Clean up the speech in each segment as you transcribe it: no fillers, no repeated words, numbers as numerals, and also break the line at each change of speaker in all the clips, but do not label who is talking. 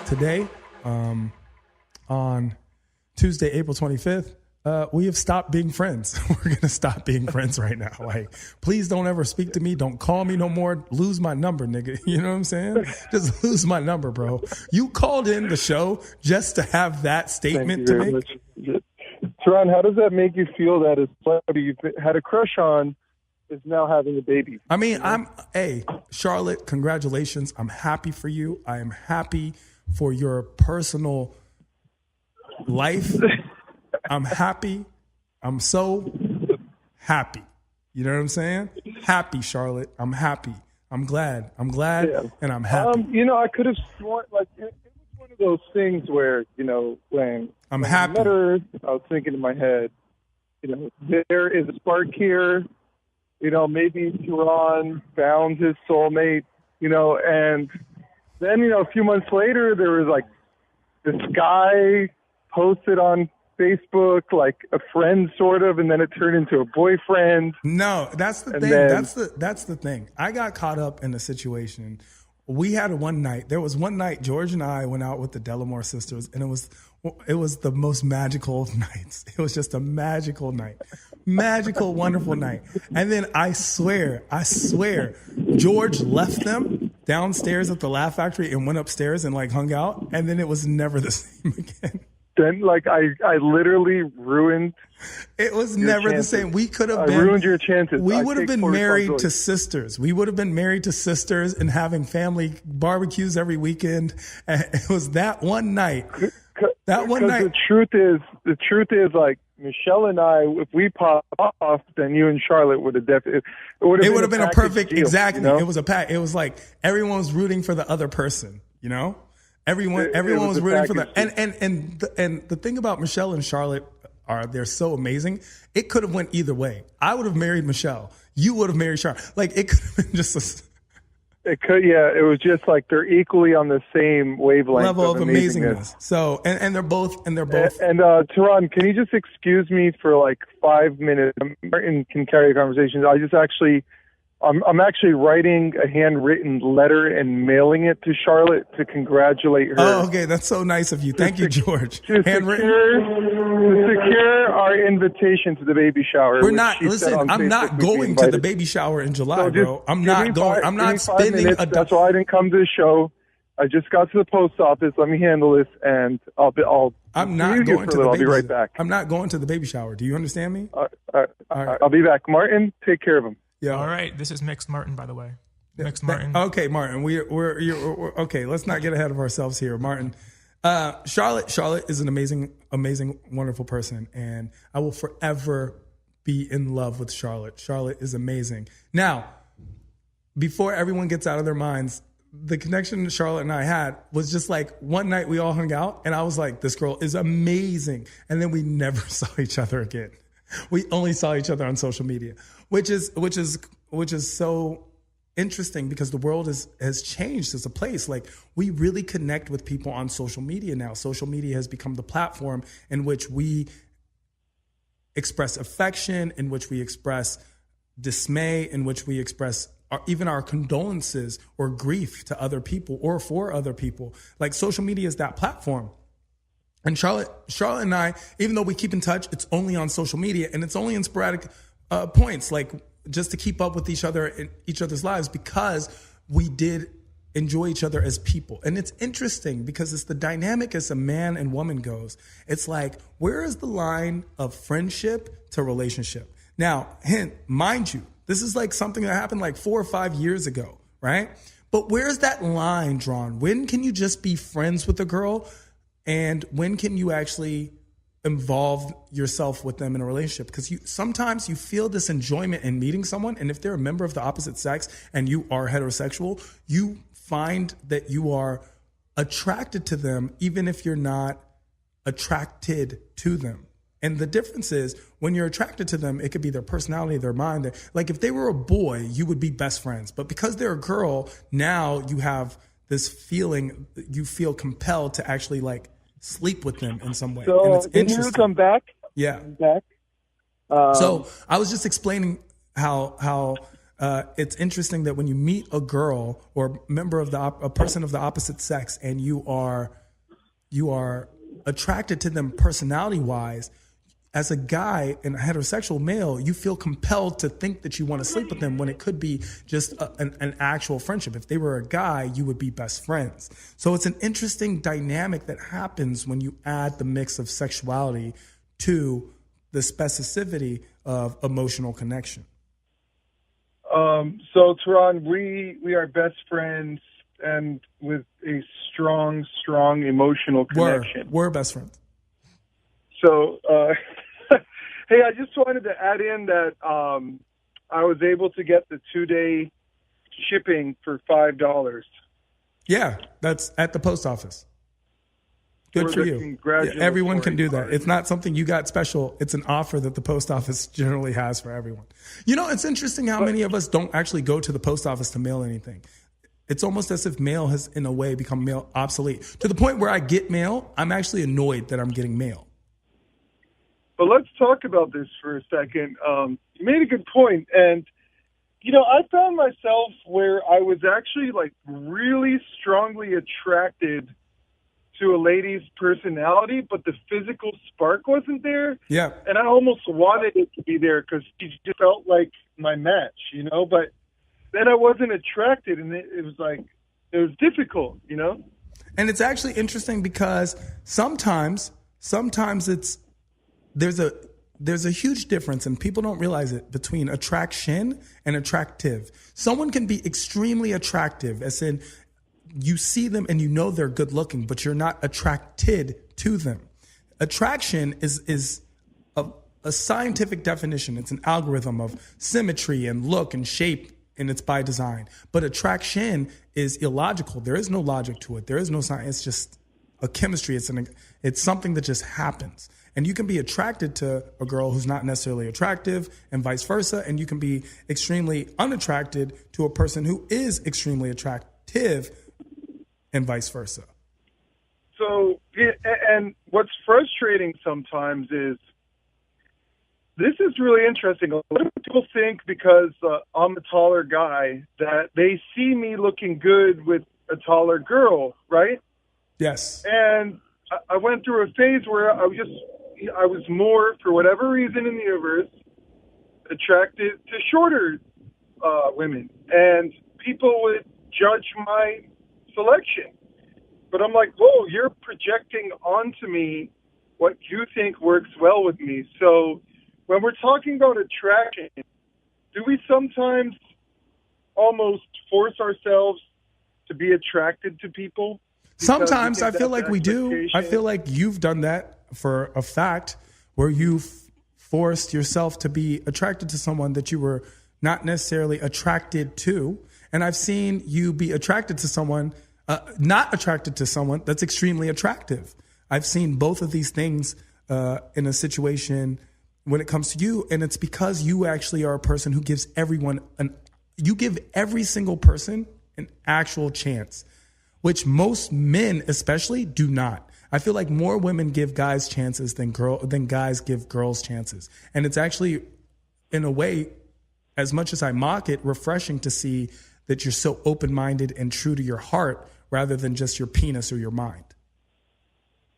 Today, on Tuesday, April 25th, we have stopped being friends. We're going to stop being friends right now. Like, please don't ever speak to me. Don't call me no more. Lose my number, nigga. You know what I'm saying? Just lose my number, bro. You called in the show just to have that statement to make.
Much. Teron, how does that make you feel that a celebrity you had a crush on is now having a baby?
I mean, hey, Charlotte, congratulations. I'm happy for you. I am happy for your personal life. I'm happy. I'm so happy. You know what I'm saying? Happy, Charlotte. I'm happy. I'm glad. Yeah. And I'm happy.
I could have sworn, like, it was one of those things where, when
I'm happy.
I met her, I was thinking in my head, there is a spark here. Maybe Teron found his soulmate, and then, a few months later, there was like this guy posted on Facebook, like a friend sort of, and then it turned into a boyfriend.
No, that's the thing. That's the thing. I got caught up in a situation. We had there was one night George and I went out with the Delamor sisters, and it was the most magical of nights. It was just a magical night. Magical, wonderful night. And then I swear, George left them downstairs at the Laugh Factory and went upstairs and like hung out, and then it was never the same again.
Then, like, I literally ruined.
It was never chances. The same. We could have been.
I ruined your chances.
We would have been married to sisters. We would have been married to sisters and having family barbecues every weekend. And it was that one night. That one night. The truth is, like, Michelle and I, if we pop off, then you and Charlotte would have definitely. It would have been a perfect deal, exactly. It was a pack. It was like everyone was rooting for the other person. Everyone was rooting for that. And the thing about Michelle and Charlotte they're so amazing. It could have went either way. I would have married Michelle. You would have married Charlotte. Like, it could have been just
It could, yeah. It was just like they're equally on the same wavelength
level of amazingness. So, and they're both. And
Teron, can you just excuse me for like 5 minutes? Martin can carry a conversation. I'm actually writing a handwritten letter and mailing it to Charlotte to congratulate her.
Oh, okay. That's so nice of you. Thank you, George.
To secure our invitation to the baby shower.
I'm not going to the baby shower in July, bro. I'm not going. I'm not spending
That's why I didn't come to the show. I just got to the post office. Let me handle this, and
I'm not going to the baby.
I'll be right back.
I'm not going to the baby shower. Do you understand me?
All right. I'll be back. Martin, take care of him.
Yeah. All right. This is Mixed Martin, by the way. Mixed Martin.
Okay, Martin. We're okay. Let's not get ahead of ourselves here, Martin. Charlotte is an amazing, wonderful person, and I will forever be in love with Charlotte. Charlotte is amazing. Now, before everyone gets out of their minds, the connection that Charlotte and I had was just like one night we all hung out, and I was like, "This girl is amazing," and then we never saw each other again. We only saw each other on social media, which is so interesting because the world has changed as a place. Like, we really connect with people on social media now. Social media has become the platform in which we express affection, in which we express dismay, in which we express even our condolences or grief to other people or for other people. Like, social media is that platform. And Charlotte and I, even though we keep in touch, it's only on social media and it's only in sporadic points, like just to keep up with each other in each other's lives, because we did enjoy each other as people. And it's interesting because it's the dynamic as a man and woman goes. It's like, where is the line of friendship to relationship? Now, mind you, this is like something that happened like 4 or 5 years ago, right? But where's that line drawn? When can you just be friends with a girl? And when can you actually involve yourself with them in a relationship? Because sometimes you feel this enjoyment in meeting someone, and if they're a member of the opposite sex and you are heterosexual, you find that you are attracted to them even if you're not attracted to them. And the difference is, when you're attracted to them, it could be their personality, their mind. Like, if they were a boy, you would be best friends. But because they're a girl, now you have this feeling, you feel compelled to actually like sleep with them in some way.
So,
and it's
did you come back?
Yeah.
Back?
So I was just explaining how it's interesting that when you meet a girl or member of a person of the opposite sex, and you are attracted to them personality wise, as a guy and a heterosexual male, you feel compelled to think that you want to sleep with them when it could be just an actual friendship. If they were a guy, you would be best friends. So it's an interesting dynamic that happens when you add the mix of sexuality to the specificity of emotional connection.
So Tehran, we are best friends and with a strong emotional connection.
We're best friends.
So, hey, I just wanted to add in that I was able to get the 2-day shipping for $5.
Yeah, that's at the post office. Good for you. Yeah, everyone can do that. It's not something you got special. It's an offer that the post office generally has for everyone. You know, it's interesting how many of us don't actually go to the post office to mail anything. It's almost as if mail has, in a way, become mail obsolete. To the point where I get mail, I'm actually annoyed that I'm getting mail.
But let's talk about this for a second. You made a good point. And, you know, I found myself where I was actually, like, really strongly attracted to a lady's personality, but the physical spark wasn't there.
Yeah.
And I almost wanted it to be there because she just felt like my match, you know? But then I wasn't attracted, and it was difficult, you know?
And it's actually interesting because sometimes there's a huge difference, and people don't realize it, between attraction and attractive. Someone can be extremely attractive, as in you see them and you know they're good looking, but you're not attracted to them. Attraction is a scientific definition. It's an algorithm of symmetry and look and shape, and it's by design. But attraction is illogical. There is no logic to it. There is no science. It's just a chemistry. It's something that just happens. And you can be attracted to a girl who's not necessarily attractive, and vice versa. And you can be extremely unattracted to a person who is extremely attractive, and vice versa.
So, and what's frustrating sometimes is, this is really interesting. A lot of people think because I'm a taller guy that they see me looking good with a taller girl, right?
Yes.
And I went through a phase where I was more, for whatever reason in the universe, attracted to shorter women. And people would judge my selection. But I'm like, whoa, you're projecting onto me what you think works well with me. So when we're talking about attraction, do we sometimes almost force ourselves to be attracted to people?
Sometimes I feel like we do. I feel like you've done that for a fact, where you've forced yourself to be attracted to someone that you were not necessarily attracted to. And I've seen you be attracted to someone, not attracted to someone that's extremely attractive. I've seen both of these things in a situation when it comes to you. And it's because you actually are a person who gives everyone you give every single person an actual chance, which most men especially do not. I feel like more women give guys chances than guys give girls chances. And it's actually, in a way, as much as I mock it, refreshing to see that you're so open-minded and true to your heart rather than just your penis or your mind.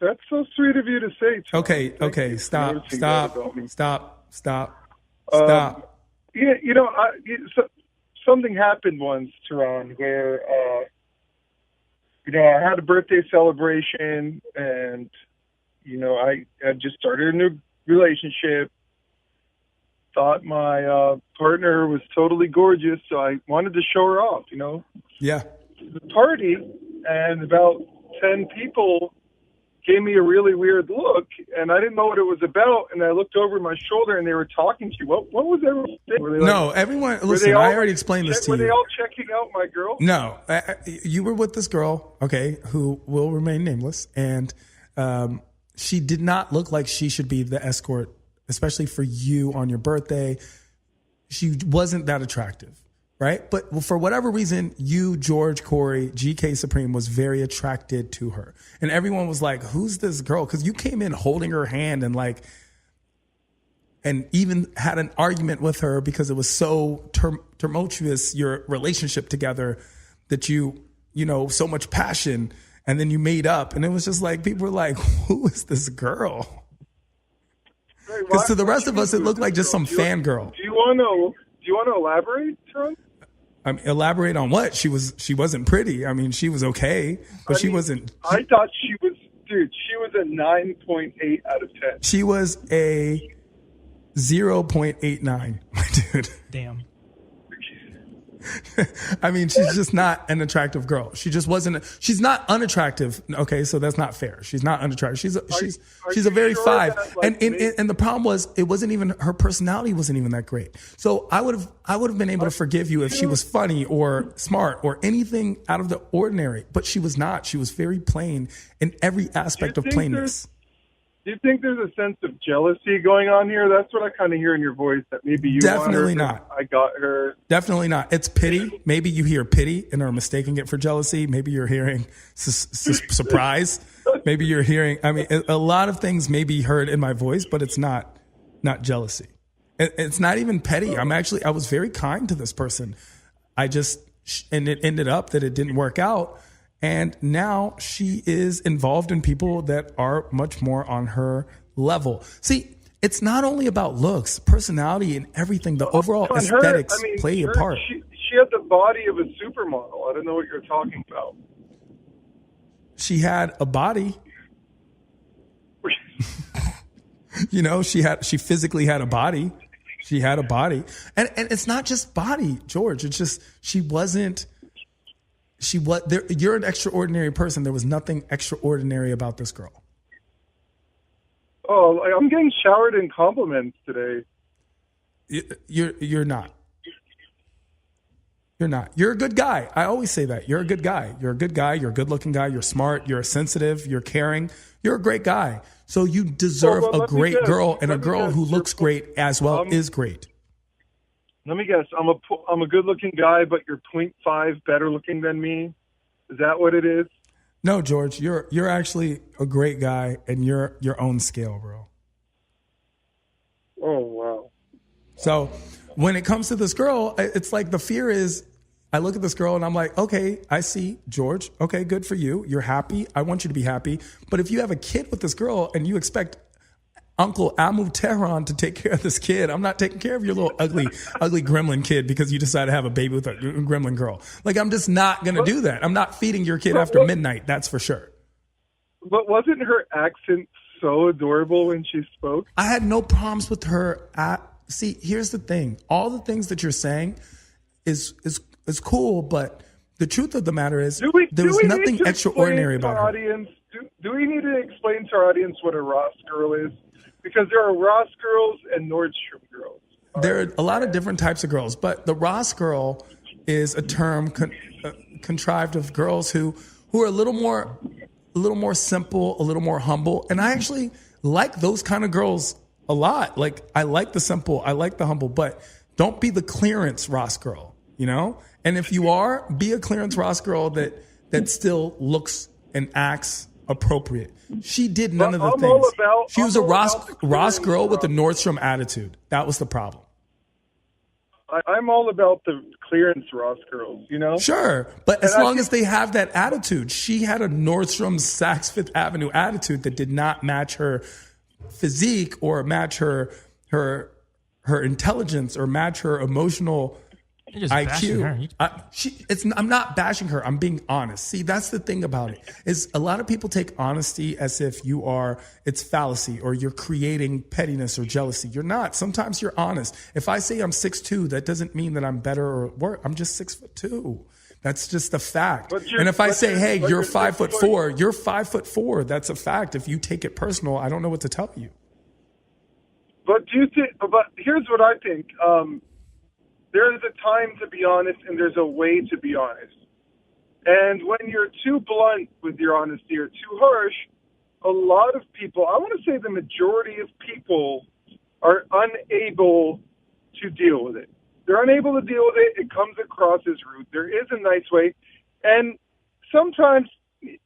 That's so sweet of you to say, Tom.
Okay, stop.
Yeah, you know, something happened once, Tehran, where, you know, I had a birthday celebration, and, you know, I had just started a new relationship, thought my partner was totally gorgeous, so I wanted to show her off, you know?
Yeah.
The party, and about 10 people gave me a really weird look, and I didn't know what it was about, and I looked over my shoulder, and they were talking to you. What was everyone saying? Were they
no, everyone, listen, I already explained this to you.
Were they all checking out my girl?
No, you were with this girl, okay, who will remain nameless, and she did not look like she should be the escort, especially for you on your birthday. She wasn't that attractive. Right? But for whatever reason, you, George, Corey, GK Supreme was very attracted to her. And everyone was like, who's this girl? Because you came in holding her hand and like, and even had an argument with her because it was so tumultuous, your relationship together, that you know, so much passion, and then you made up, and it was just like, people were like, who is this girl? Because to the rest of us, it looked like just some fangirl.
Do you want to elaborate, Tron?
I mean, elaborate on what? She wasn't pretty. I mean, she was okay, but she wasn't.
I thought she was, dude, she was a 9.8 out of 10.
She was a 0.89, dude.
Damn.
I mean, she's just not an attractive girl. She just wasn't. She's not unattractive. Okay, so that's not fair. She's not unattractive. She's a very sure 5. And the problem was, it wasn't even, her personality wasn't even that great. So I would have been able to forgive you if she was funny or smart or anything out of the ordinary. But she was not. She was very plain in every aspect of plainness.
Do you think there's a sense of jealousy going on here? That's what I kind of hear in your voice, that maybe you
definitely
want her,
not.
I got her.
Definitely not. It's pity. Maybe you hear pity and are mistaking it for jealousy. Maybe you're hearing surprise. Maybe you're hearing, I mean, a lot of things may be heard in my voice, but it's not jealousy. It's not even petty. I was very kind to this person. And it ended up that it didn't work out. And now she is involved in people that are much more on her level. See, it's not only about looks, personality, and everything. The overall aesthetics play a part.
She had the body of a supermodel. I don't know what you're talking about.
She had a body. You know, she physically had a body. She had a body. And it's not just body, George. It's just you're an extraordinary person. There was nothing extraordinary about this girl.
Oh, I'm getting showered in compliments today.
You're not. You're not. You're a good guy. I always say that. You're a good guy. You're a good guy. You're a good looking guy. You're smart. You're sensitive. You're caring. You're a great guy. So you deserve a great girl, and a girl who looks great as well is great.
Let me guess. I'm a good-looking guy, but you're 0.5 better looking than me. Is that what it is?
No, George. You're actually a great guy, and you're your own scale, bro.
Oh wow.
So when it comes to this girl, it's like the fear is, I look at this girl and I'm like, okay, I see, George. Okay, good for you. You're happy. I want you to be happy. But if you have a kid with this girl and you expect Uncle Amu Tehran to take care of this kid, I'm not taking care of your little ugly gremlin kid because you decided to have a baby with a gremlin girl. Like, I'm just not going to do that. I'm not feeding your kid after midnight. That's for sure.
But wasn't her accent so adorable when she spoke?
I had no problems with her. See, here's the thing. All the things that you're saying is cool, but the truth of the matter is there was nothing extraordinary about her.
Audience, do we need to explain to our audience what a Ross girl is? Because there are Ross girls and Nordstrom girls.
There are a lot of different types of girls, but the Ross girl is a term contrived of girls who are a little more simple, a little more humble. And I actually like those kind of girls a lot. Like, I like the simple, I like the humble, but don't be the clearance Ross girl, you know? And if you are, be a clearance Ross girl that still looks and acts appropriate. She did none of the things. She was a Ross girl with a Nordstrom attitude. That was the problem.
I'm all about the clearance Ross girls, you know?
Her, but as long as they have that attitude. She had a Nordstrom Saks Fifth Avenue attitude that did not match her physique or match her intelligence or match her emotional IQ. I'm not bashing her. I'm being honest. See, that's the thing about it, is a lot of people take honesty as if it's fallacy or you're creating pettiness or jealousy. You're not. Sometimes you're honest. If I say I'm 6'2", that doesn't mean that I'm better or worse. I'm just 6'2". That's just a fact. And if I say, hey, you're 5'4", you're 5'4". That's a fact. If you take it personal, I don't know what to tell you.
But here's what I think. There is a time to be honest, and there's a way to be honest. And when you're too blunt with your honesty or too harsh, a lot of people, I want to say the majority of people, are unable to deal with it. They're unable to deal with it. It comes across as rude. There is a nice way. And sometimes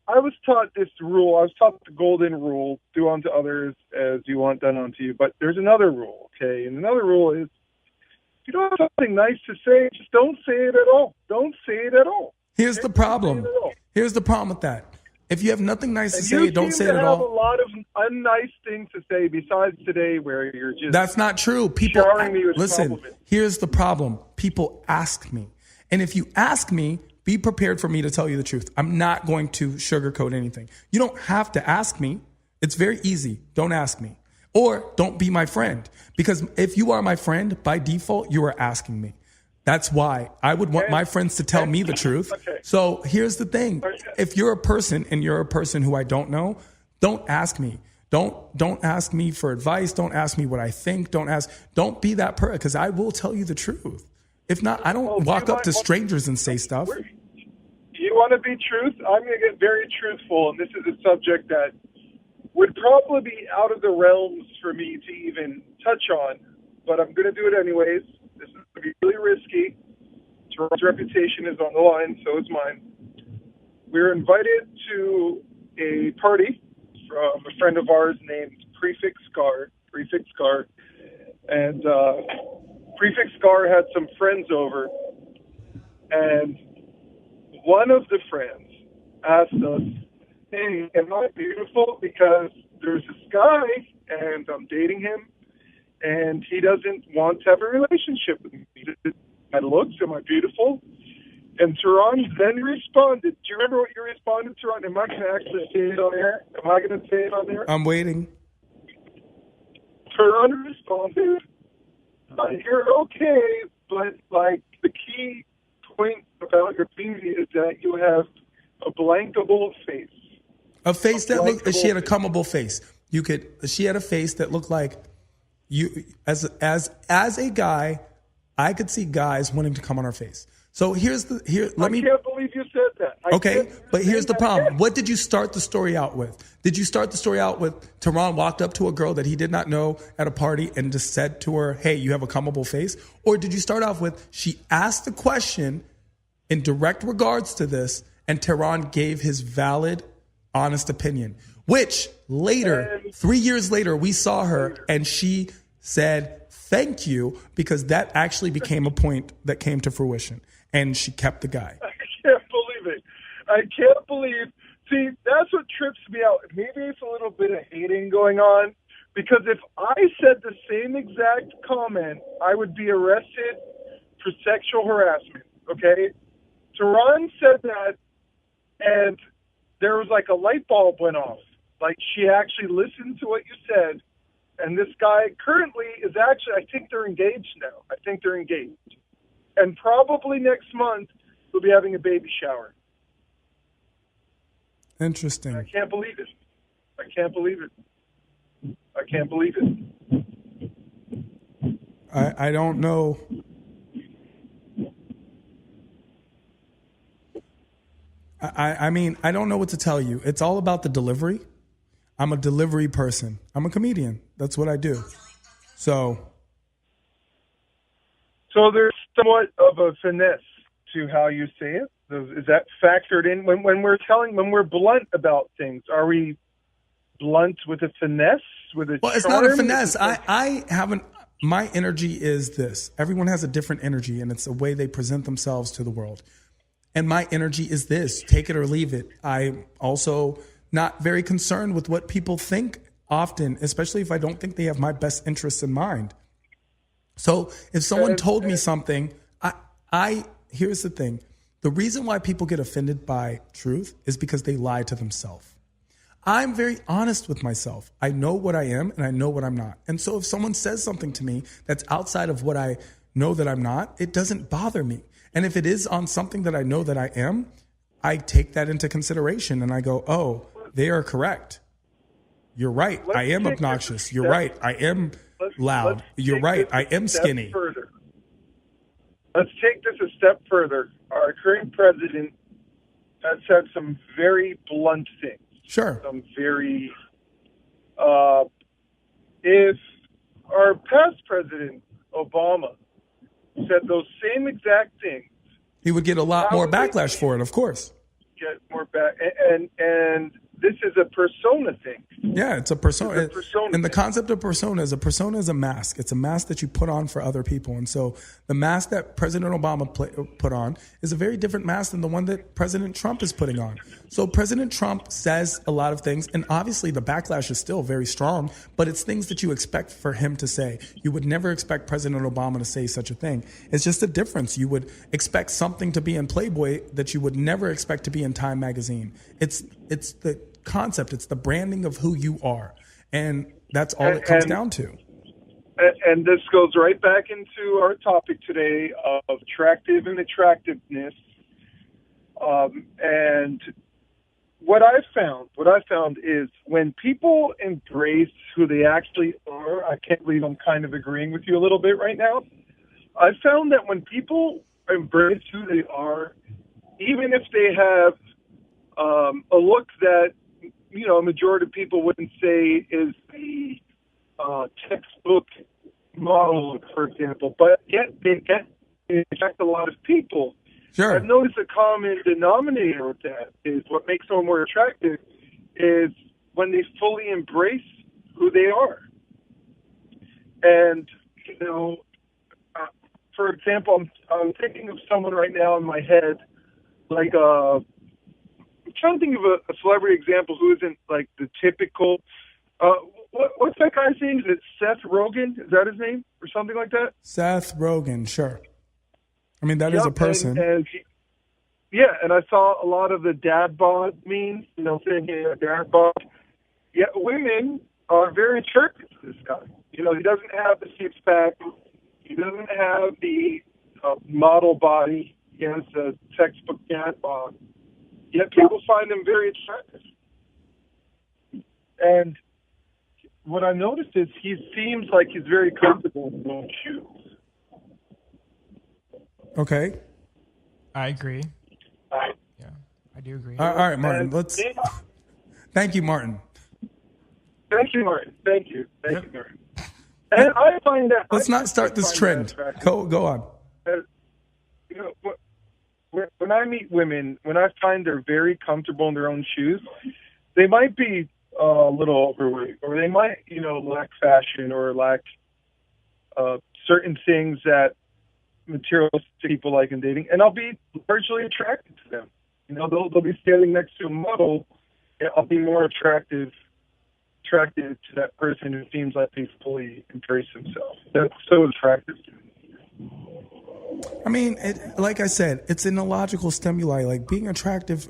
I was taught this rule. I was taught the golden rule: do unto others as you want done unto you. But there's another rule, okay? And another rule is, if you don't have something nice to say, just don't say it at all. Don't say it at all.
Here's the problem. Here's the problem with that. If you have nothing nice to say, don't say it at all.
You have a lot of unnice things to say besides today, where you're just.
That's not true. People
showering me with
listen.
compliments.
Here's the problem. People ask me, and if you ask me, be prepared for me to tell you the truth. I'm not going to sugarcoat anything. You don't have to ask me. It's very easy. Don't ask me, or don't be my friend. Because if you are my friend, by default, you are asking me. That's why I would want my friends to tell me the truth.
Okay.
So here's the thing. If you're a person and you're a person who I don't know, don't ask me. Don't ask me for advice. Don't ask me what I think. Don't be that person, because I will tell you the truth. If not, I don't walk up to strangers and say stuff.
You want to be truth? I'm going to get very truthful, and this is a subject that would probably be out of the realms for me to even touch on, but I'm going to do it anyways. This is going to be really risky. Toronto's reputation is on the line, so is mine. We were invited to a party from a friend of ours named Prefix Scar, and Prefix Scar had some friends over, and one of the friends asked us, "Hey, am I beautiful? Because there's this guy, and I'm dating him, and he doesn't want to have a relationship with me. My looks, am I beautiful?" And Tehran then responded. Do you remember what you responded, Tehran? Am I going to actually say it on air? Am I going to say it on air?
I'm waiting.
Tehran responded, "You're okay, but like the key point about your beauty is that you have a blankable face."
A face that looked. She had a comable face. She had a face that looked like you. As a guy, I could see guys wanting to come on her face. So here.
I can't believe you said that.
Okay, but here's the problem. What did you start the story out with? Did you start the story out with Tehran walked up to a girl that he did not know at a party and just said to her, "Hey, you have a comable face"? Or did you start off with she asked the question in direct regards to this, and Tehran gave his valid, honest opinion, which later, 3 years later, we saw her and she said, "Thank you," because that actually became a point that came to fruition, and she kept the guy.
I can't believe it. I can't believe. See, that's what trips me out. Maybe it's a little bit of hating going on, because if I said the same exact comment, I would be arrested for sexual harassment, okay? Tehran said that, and there was like a light bulb went off. Like, she actually listened to what you said, and this guy currently is actually, I think they're engaged now. And probably next month, we'll be having a baby shower.
Interesting.
I can't believe it.
I don't know. I mean, I don't know what to tell you. It's all about the delivery. I'm a delivery person. I'm a comedian. That's what I do. So
there's somewhat of a finesse to how you say it. Is that factored in when we're blunt about things? Are we blunt with a finesse? With a
well, it's not a finesse. I haven't. My energy is this. Everyone has a different energy, and it's the way they present themselves to the world. And my energy is this. Take it or leave it. I'm also not very concerned with what people think often, especially if I don't think they have my best interests in mind. So if someone told me something, here's the thing. The reason why people get offended by truth is because they lie to themselves. I'm very honest with myself. I know what I am and I know what I'm not. And so if someone says something to me that's outside of what I know that I'm not, it doesn't bother me. And if it is on something that I know that I am, I take that into consideration and I go, oh, they are correct. You're right. I am obnoxious. You're right. I am loud. You're right. I am skinny.
Further. Let's take this a step further. Our current president has said some very blunt things.
Sure.
Some very, if our past president, Obama, said those same exact things,
he would get a lot more backlash for it, of course.
Get more backlash. and this is a persona thing.
Yeah, it's a persona. And the concept of persona is a mask. It's a mask that you put on for other people. And so the mask that President Obama put on is a very different mask than the one that President Trump is putting on. So President Trump says a lot of things, and obviously the backlash is still very strong, but it's things that you expect for him to say. You would never expect President Obama to say such a thing. It's just a difference. You would expect something to be in Playboy that you would never expect to be in Time magazine. It's the concept. It's the branding of who you are. And that's all it comes down to.
And this goes right back into our topic today of attractive and attractiveness. And what I found is when people embrace who they actually are, I can't believe I'm kind of agreeing with you a little bit right now. I found that when people embrace who they are, even if they have a look that, a majority of people wouldn't say is the textbook model, for example, but yet they attract a lot of people.
Sure.
I've noticed a common denominator with that is what makes someone more attractive is when they fully embrace who they are. And, for example, I'm thinking of someone right now in my head, like I'm trying to think of a celebrity example who isn't like the typical. What's that guy's name? Is it Seth Rogen? Is that his name or something like that?
Seth Rogen, sure. I mean, that is a person.
And I saw a lot of the dad bod memes, saying, hey, dad bod. Yeah, women are very attracted to this guy. He doesn't have the six-pack. He doesn't have the model body. He has a textbook dad bod. Yet people find him very attractive. And what I noticed is he seems like he's very comfortable in his own shoes.
Okay.
I agree. Yeah, I do agree.
All right, Martin. Thank you, Martin.
Thank you, Martin. Thank you, Martin. And I find that.
Let's not start this trend. Go on.
When I meet women, when I find they're very comfortable in their own shoes, they might be a little overweight, or they might, lack fashion or lack certain things that materialistic people like in dating, and I'll be largely attracted to them. They'll be standing next to a model, and I'll be more attracted to that person who seems like they fully embrace themselves. That's so attractive to me.
I mean, like I said, it's an illogical stimuli. Like being attractive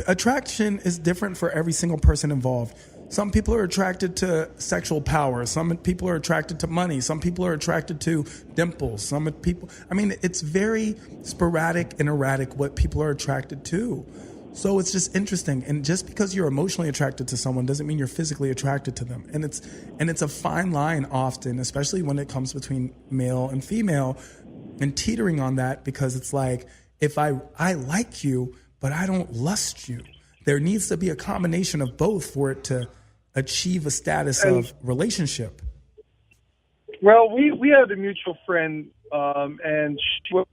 attraction is different for every single person involved. Some people are attracted to sexual power. Some people are attracted to money. Some people are attracted to dimples. It's very sporadic and erratic what people are attracted to. So it's just interesting. And just because you're emotionally attracted to someone doesn't mean you're physically attracted to them. And it's a fine line often, especially when it comes between male and female, and teetering on that, because it's like, if I like you, but I don't lust you. There needs to be a combination of both for it to achieve a status of relationship.
Well, we had a mutual friend, and she was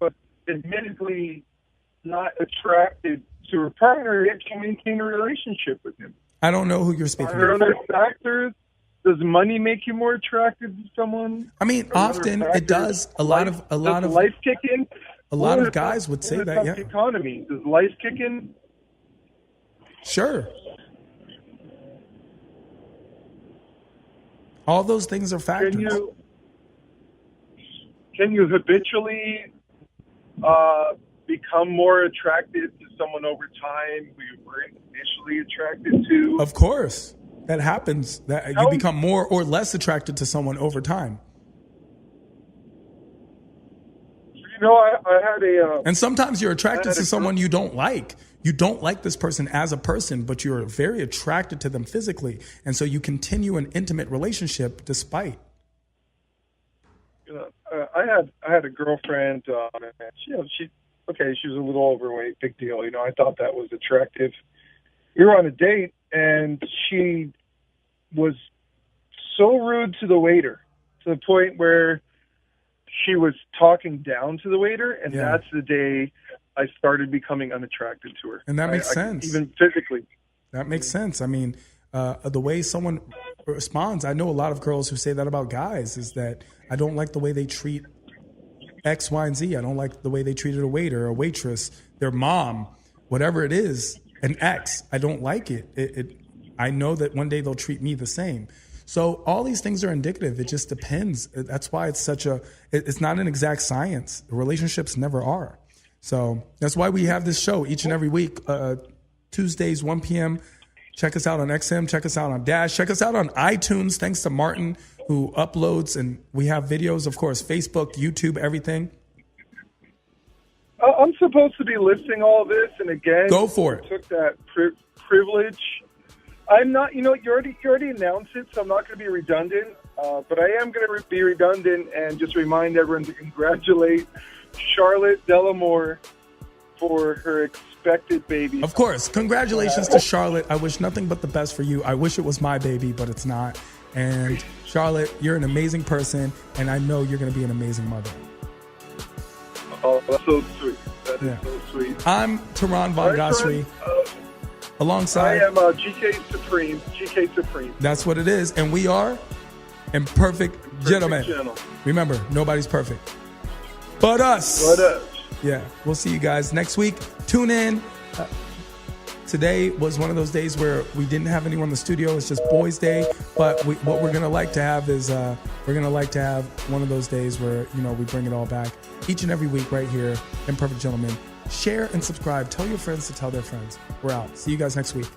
admittedly not attracted to her partner, yet she maintained a relationship with him.
I don't know who you're speaking
Are
of.
there factors? Does money make you more attracted to someone?
I mean, often it does. A lot of
life kick in.
A lot of guys would say that. Yeah.
Economy, does life kick in?
Sure. All those things are factors.
Can you habitually become more attracted to someone over time who you weren't initially attracted to?
Of course. That happens. That you become more or less attracted to someone over time.
I had a...
and sometimes you're attracted to someone you don't like. You don't like this person as a person, but you're very attracted to them physically. And so you continue an intimate relationship despite.
I had a girlfriend. She was a little overweight. Big deal. I thought that was attractive. We were on a date, and she was so rude to the waiter, to the point where she was talking down to the waiter, and that's the day I started becoming unattracted to her.
And that makes sense.
Even physically.
That makes sense. I mean, the way someone responds, I know a lot of girls who say that about guys, is that I don't like the way they treat X, Y, and Z. I don't like the way they treated a waiter, a waitress, their mom, whatever it is, an ex. I don't like it. I know that one day they'll treat me the same. So all these things are indicative. It just depends. That's why it's it's not an exact science. Relationships never are. So that's why we have this show each and every week, Tuesdays, 1 p.m. Check us out on XM. Check us out on Dash. Check us out on iTunes. Thanks to Martin, who uploads, and we have videos, of course, Facebook, YouTube, everything.
I'm supposed to be listing all this, and again,
go for it.
Took that privilege. I'm not, you already announced it, so I'm not going to be redundant, but I am going to be redundant and just remind everyone to congratulate Charlotte Delamor for her expected baby.
Of course. Congratulations to Charlotte. I wish nothing but the best for you. I wish it was my baby, but it's not. And Charlotte, you're an amazing person, and I know you're going to be an amazing mother.
Oh, that's so sweet. That is so sweet.
I'm Tehran Von Gossary. Alongside,
I am GK Supreme. GK Supreme.
That's what it is. And we are Imperfect Gentlemen. Remember, nobody's perfect. But us. Yeah. We'll see you guys next week. Tune in. Today was one of those days where we didn't have anyone in the studio. It's just boys' day. But what we're going to like to have is we're going to like to have one of those days where, we bring it all back each and every week right here. Imperfect Gentlemen. Share and subscribe. Tell your friends to tell their friends. We're out. See you guys next week.